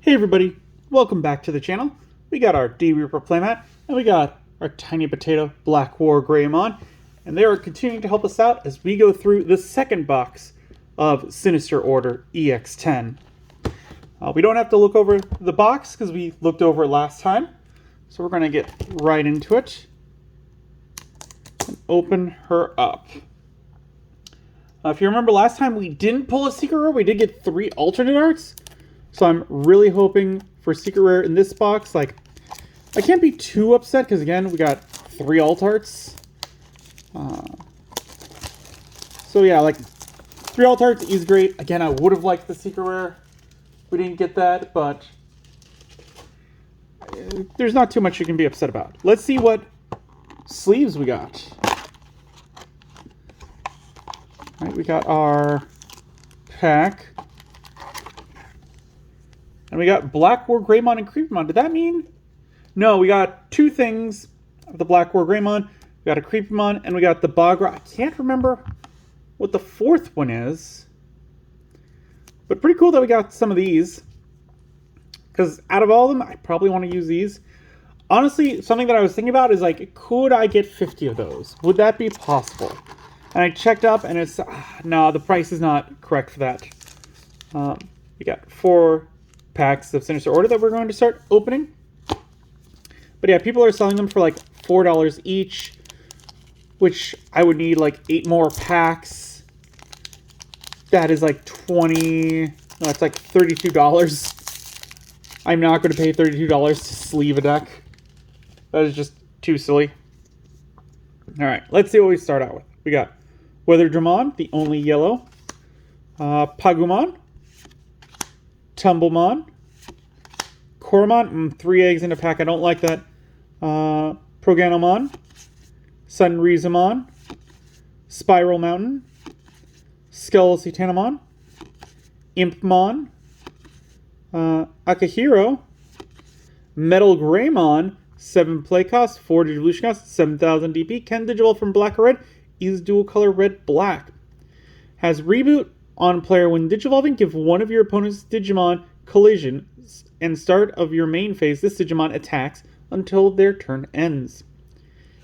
Hey everybody, welcome back to the channel. We got our D-Reaper playmat, and we got our Tiny Potato Black War Greymon, and they are continuing to help us out as we go through the second box of Sinister Order EX10. We don't have to look over the box because we looked over it last time, so we're going to get right into it and open her up. If you remember last time, we didn't pull a secret rare. We did get 3 alternate arts. So I'm really hoping for secret rare in this box. Like, I can't be too upset because, again, we got 3 alt arts. So yeah, like 3 alt arts is great. Again, I would have liked the secret rare. We didn't get that, but there's not too much you can be upset about. Let's see what sleeves we got. All right, we got our pack. And we got Black War Greymon and Creepmon. Did that mean? No, we got 2 things of the Black War Greymon. We got a Creepmon, and we got the Bagra. I can't remember what the 4th one is. But pretty cool that we got some of these. Because out of all of them, I probably want to use these. Honestly, something that I was thinking about is, like, could I get 50 of those? Would that be possible? And I checked up, and it's... no, the price is not correct for that. We got 4... packs of Sinister Order that we're going to start opening. But yeah, people are selling them for like $4 each, which I would need like 8 more packs. That is like that's like $32. I'm not going to pay $32 to sleeve a deck. That is just too silly. Alright, let's see what we start out with. We got Weatherdramon, the only yellow. Pagumon. Tumblemon, Coromon, 3 eggs in a pack, I don't like that. Proganomon, Sunrizamon, Spiral Mountain, Skelecitanamon, Impmon, Akahiro, Metal Greymon, 7 play cost, 4 digivolution cost, 7,000 DP, can digivolve from black or red, is dual color red-black. Has reboot. On player, when digivolving, give one of your opponent's Digimon collision and start of your main phase. This Digimon attacks until their turn ends.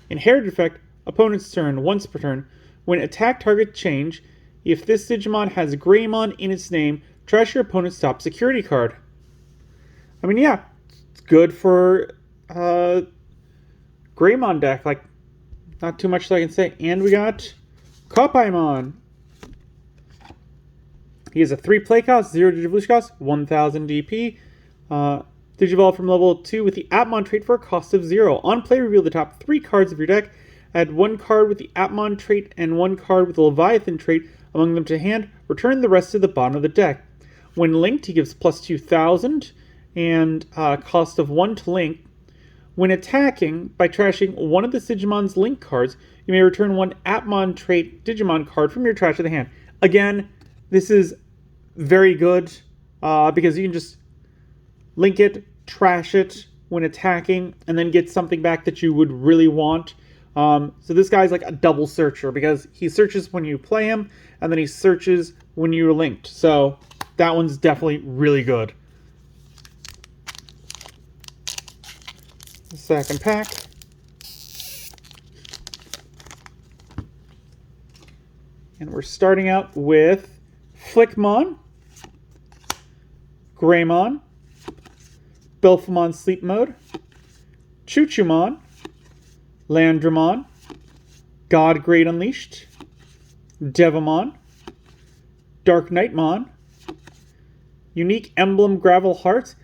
Inherited effect, opponent's turn, once per turn. When attack target change, if this Digimon has Greymon in its name, trash your opponent's top security card. I mean, yeah, it's good for Greymon deck. Like, not too much that I can say. And we got Kopaimon. He has a 3 play cost, 0 digivolution cost, 1,000 DP. Digivolve from level 2 with the Atmon trait for a cost of 0. On play, reveal the top 3 cards of your deck. Add 1 card with the Atmon trait and 1 card with the Leviathan trait among them to hand. Return the rest to the bottom of the deck. When linked, he gives plus 2,000 and cost of 1 to link. When attacking, by trashing one of the Digimon's link cards, you may return 1 Atmon trait Digimon card from your trash to the hand. Again, this is very good because you can just link it, trash it when attacking, and then get something back that you would really want. So this guy's like a double searcher because he searches when you play him, and then he searches when you're linked. So that one's definitely really good. Second pack. And we're starting out with Flickmon, Greymon, Belphemon Sleep Mode, Chuchumon, Landramon, God Great Unleashed, Devamon, Dark Knightmon, Unique Emblem Gravel Heart.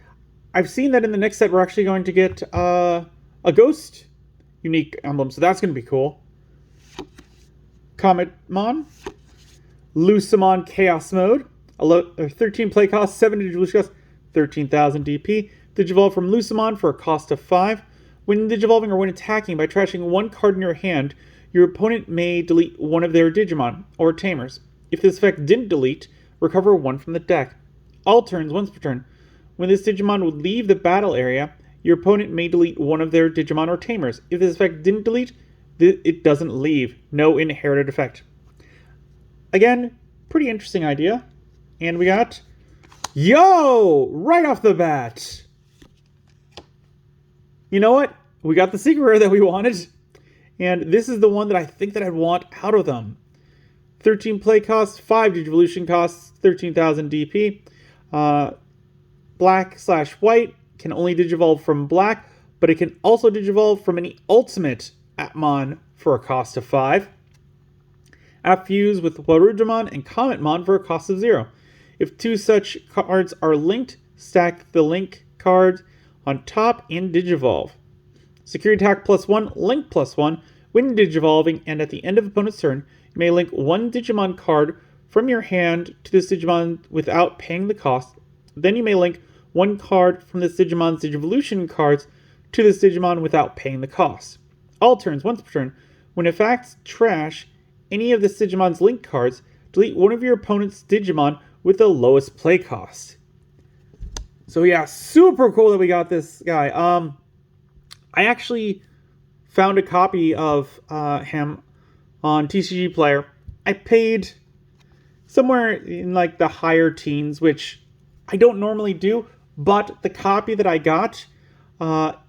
I've seen that in the next set we're actually going to get a Ghost Unique Emblem, so that's going to be cool. Cometmon, Lucamon Chaos Mode, 13 play cost, 7 digivolution cost, 13,000 DP. Digivolve from Lucamon for a cost of 5. When digivolving or when attacking by trashing 1 card in your hand, your opponent may delete one of their Digimon or Tamers. If this effect didn't delete, recover 1 from the deck. All turns, once per turn. When this Digimon would leave the battle area, your opponent may delete one of their Digimon or Tamers. If this effect didn't delete, it doesn't leave. No inherited effect. Again, pretty interesting idea. And we got Yo! Right off the bat. You know what? We got the secret rare that we wanted. And this is the one that I think that I'd want out of them. 13 play costs, 5 Digivolution costs, 13,000 DP. Black/white can only Digivolve from black, but it can also Digivolve from any ultimate Atmon for a cost of 5. Fuse with Warudramon and Cometmon for a cost of 0. If 2 such cards are linked, stack the link card on top and Digivolve. Security attack +1, link +1. When Digivolving and at the end of opponent's turn, you may link 1 Digimon card from your hand to this Digimon without paying the cost. Then you may link 1 card from this Digimon's Digivolution cards to this Digimon without paying the cost. All turns, once per turn, when effects trash any of this Digimon's link cards, delete one of your opponent's Digimon with the lowest play cost. So yeah, super cool that we got this guy. I actually found a copy of him on TCG Player. I paid somewhere in like the higher teens, which I don't normally do, but the copy that I got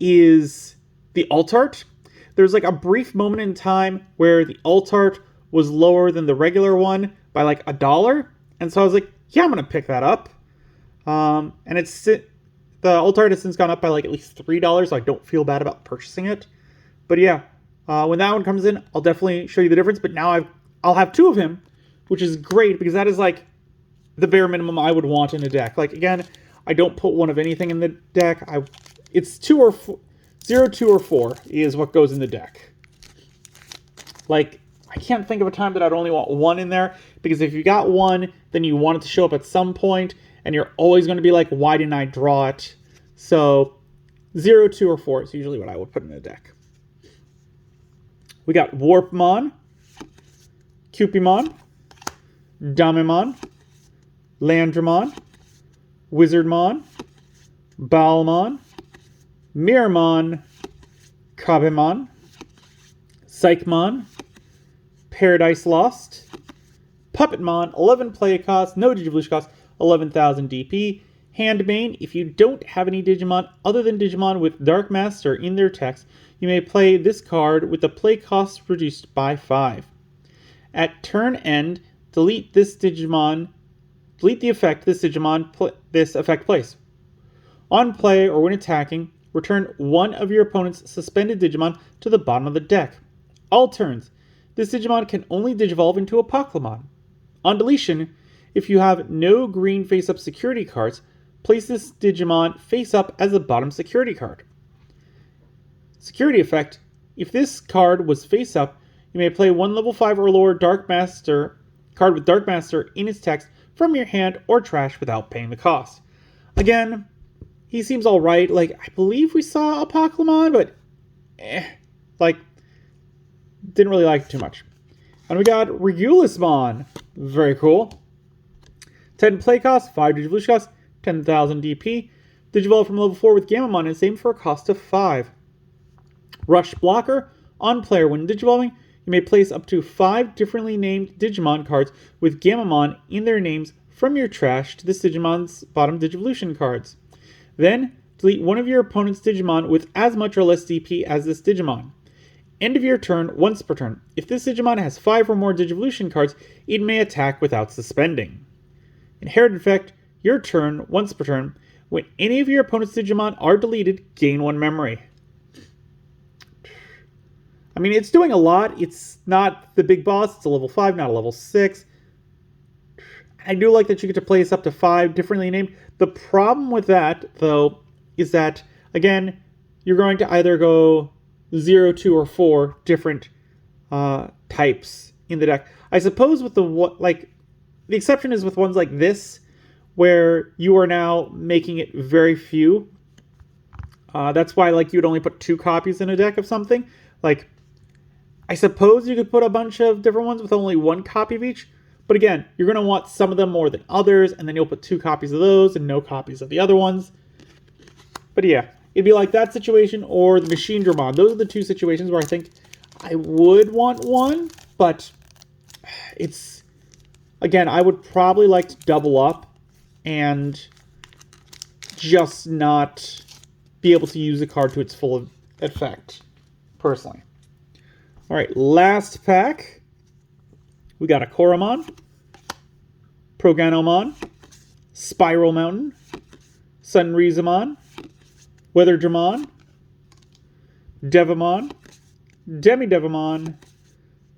is the alt art. There's like a brief moment in time where the alt art was lower than the regular one by like $1. And so I was like, yeah, I'm going to pick that up. And the alt art has since gone up by like at least $3, so I don't feel bad about purchasing it. But yeah, when that one comes in, I'll definitely show you the difference. But now I'll have 2 of him, which is great because that is like the bare minimum I would want in a deck. Like again, I don't put one of anything in the deck. It's 2 or 4, 0, 2, or 4 is what goes in the deck. Like, I can't think of a time that I'd only want 1 in there, because if you got 1, then you want it to show up at some point, and you're always going to be like, why didn't I draw it? So 0, 2, or 4 is usually what I would put in a deck. We got Warpmon, Cupimon, Damimon, Landramon, Wizardmon, Balmon, Miramon, Kabimon, Psychmon, Paradise Lost, Puppetmon, 11 play cost, no Digivolution cost, 11,000 DP. Handmane, if you don't have any Digimon other than Digimon with Dark Master in their text, you may play this card with the play cost reduced by 5. At turn end, delete the effect this effect plays. On play or when attacking, return one of your opponent's suspended Digimon to the bottom of the deck. All turns, this Digimon can only Digivolve into a Pokemon. On deletion, if you have no green face-up security cards, place this Digimon face-up as the bottom security card. Security effect, if this card was face-up, you may play 1 level 5 or lower Dark Master card with Dark Master in its text from your hand or trash without paying the cost. Again, he seems alright. Like, I believe we saw a Pokemon, but didn't really like it too much. And we got Regulusmon. Very cool. 10 play cost, 5 Digivolution cost, 10,000 DP. Digivolve from level 4 with Gamamon and same for a cost of 5. Rush Blocker. On player, when Digivolving, you may place up to 5 differently named Digimon cards with Gamamon in their names from your trash to this Digimon's bottom Digivolution cards. Then, delete one of your opponent's Digimon with as much or less DP as this Digimon. End of your turn, once per turn. If this Digimon has 5 or more Digivolution cards, it may attack without suspending. Inherited effect, your turn, once per turn. When any of your opponent's Digimon are deleted, gain 1 memory. I mean, it's doing a lot. It's not the big boss. It's a level 5, not a level 6. I do like that you get to place up to 5 differently named. The problem with that, though, is that, again, you're going to either go 0, 2, or 4 different types in the deck. I suppose with the exception is with ones like this, where you are now making it very few. That's why you'd only put 2 copies in a deck of something. I suppose you could put a bunch of different ones with only 1 copy of each. But again, you're going to want some of them more than others, and then you'll put 2 copies of those and no copies of the other ones. But yeah, it'd be like that situation or the Machine Dramon. Those are the 2 situations where I think I would want 1, but it's, again, I would probably like to double up and just not be able to use the card to its full effect, personally. All right, last pack. We got a Koromon, Proganomon, Spiral Mountain, Sunrizamon, Weatherdramon, Devamon, Demidevamon,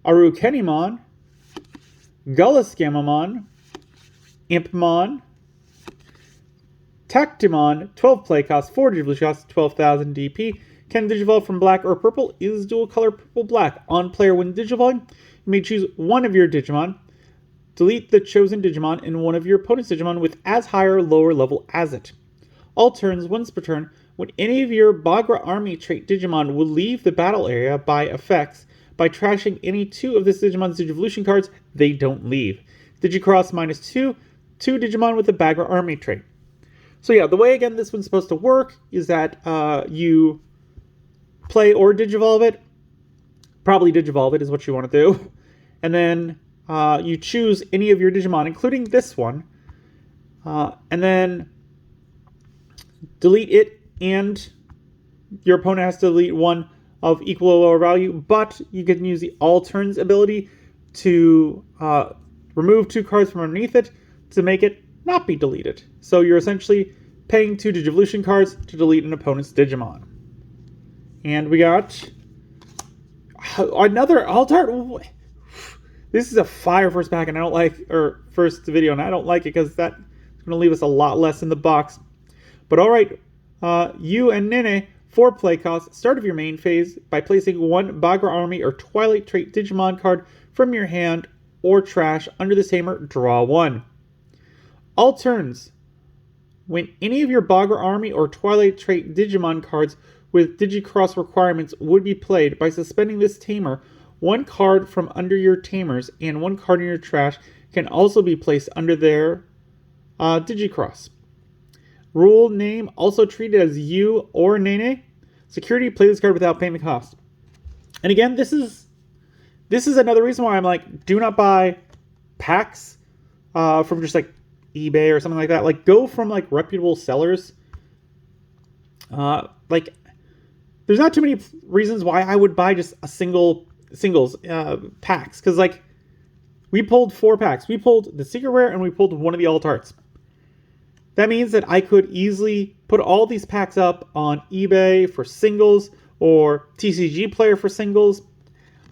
Arukenimon, Gullisgamamon, Impmon, Tactimon, 12 play cost, 4 Digivolution cost, 12,000 DP. Can Digivolve from black or purple, is dual color purple-black. On player when Digivolving, you may choose one of your Digimon. Delete the chosen Digimon and one of your opponent's Digimon with as high or lower level as it. All turns, once per turn, when any of your Bagra Army trait Digimon will leave the battle area by effects, by trashing any 2 of this Digimon's Digivolution cards, they don't leave. Digicross -2, 2 Digimon with the Bagra Army trait. So yeah, the way, again, this one's supposed to work is that you play or Digivolve it. Probably Digivolve it is what you want to do. And then you choose any of your Digimon, including this one. And then delete it, and your opponent has to delete one of equal or lower value, but you can use the All Turns ability to remove 2 cards from underneath it to make it not be deleted. So you're essentially paying 2 Digivolution cards to delete an opponent's Digimon. And we got another Altart. This is a fire first pack, and I don't like, or first video, and I don't like it because that's going to leave us a lot less in the box. But alright, you and Nene, 4 play costs, start of your main phase by placing 1 Bagra Army or Twilight Trait Digimon card from your hand or trash under this hammer, draw 1. All turns, when any of your Bagra Army or Twilight Trait Digimon cards with Digicross requirements would be played, by suspending this tamer, 1 card from under your tamers and 1 card in your trash can also be placed under their Digicross. Rule name also treated as you or Nene. Security, play this card without paying the cost. And again, this is another reason why I'm like, do not buy packs from just like eBay or something like that. Like, go from like reputable sellers. Like, there's not too many reasons why I would buy just a singles packs, because like we pulled 4 packs. We pulled the Secret Rare and we pulled one of the Alt Arts. That means that I could easily put all these packs up on eBay for singles or TCG Player for singles,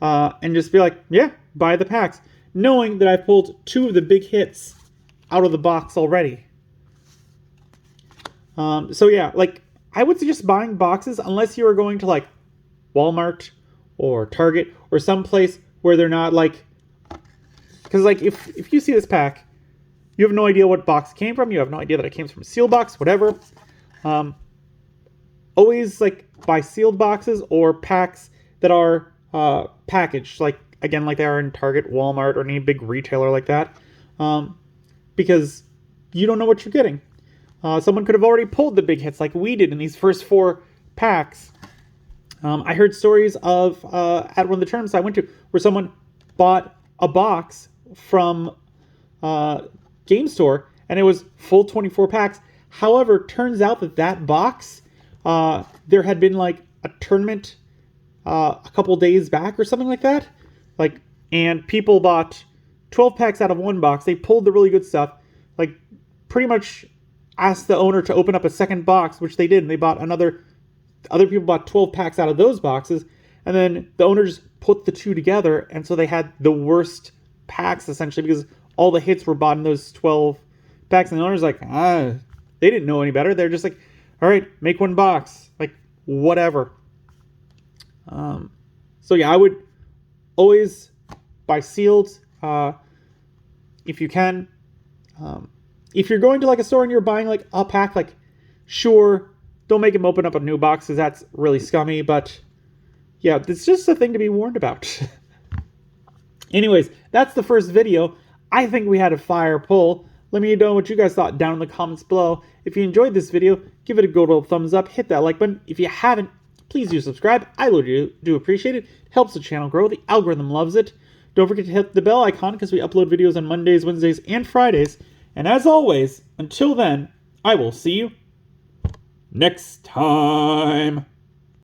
and just be like, yeah, buy the packs, knowing that I've pulled 2 of the big hits out of the box already. So yeah, like, I would suggest buying boxes unless you are going to like Walmart or Target or someplace where they're not like, because like if you see this pack, you have no idea what box it came from. You have no idea that it came from a sealed box, whatever. Always like buy sealed boxes or packs that are packaged, like again, like they are in Target, Walmart, or any big retailer like that, because you don't know what you're getting. Someone could have already pulled the big hits like we did in these first 4 packs. I heard stories of at one of the tournaments I went to where someone bought a box from Game Store and it was full 24 packs. However, turns out that box, there had been like a tournament a couple days back or something like that. Like, and people bought 12 packs out of one box. They pulled the really good stuff. Like, pretty much asked the owner to open up a second box, which they did, and they bought other people bought 12 packs out of those boxes, and then the owner just put the 2 together, and so they had the worst packs, essentially, because all the hits were bought in those 12 packs, and the owner's like, they didn't know any better. They're just like, all right, make 1 box. Like, whatever. So yeah, I would always buy sealed, if you can. If you're going to like a store and you're buying like a pack, like, sure, don't make them open up a new box, because that's really scummy, but yeah, it's just a thing to be warned about. Anyways, that's the first video. I think we had a fire pull. Let me know what you guys thought down in the comments below. If you enjoyed this video, give it a good old thumbs up, hit that like button. If you haven't, please do subscribe. I really do appreciate it. It helps the channel grow. The algorithm loves it. Don't forget to hit the bell icon, because we upload videos on Mondays, Wednesdays, and Fridays. And as always, until then, I will see you next time.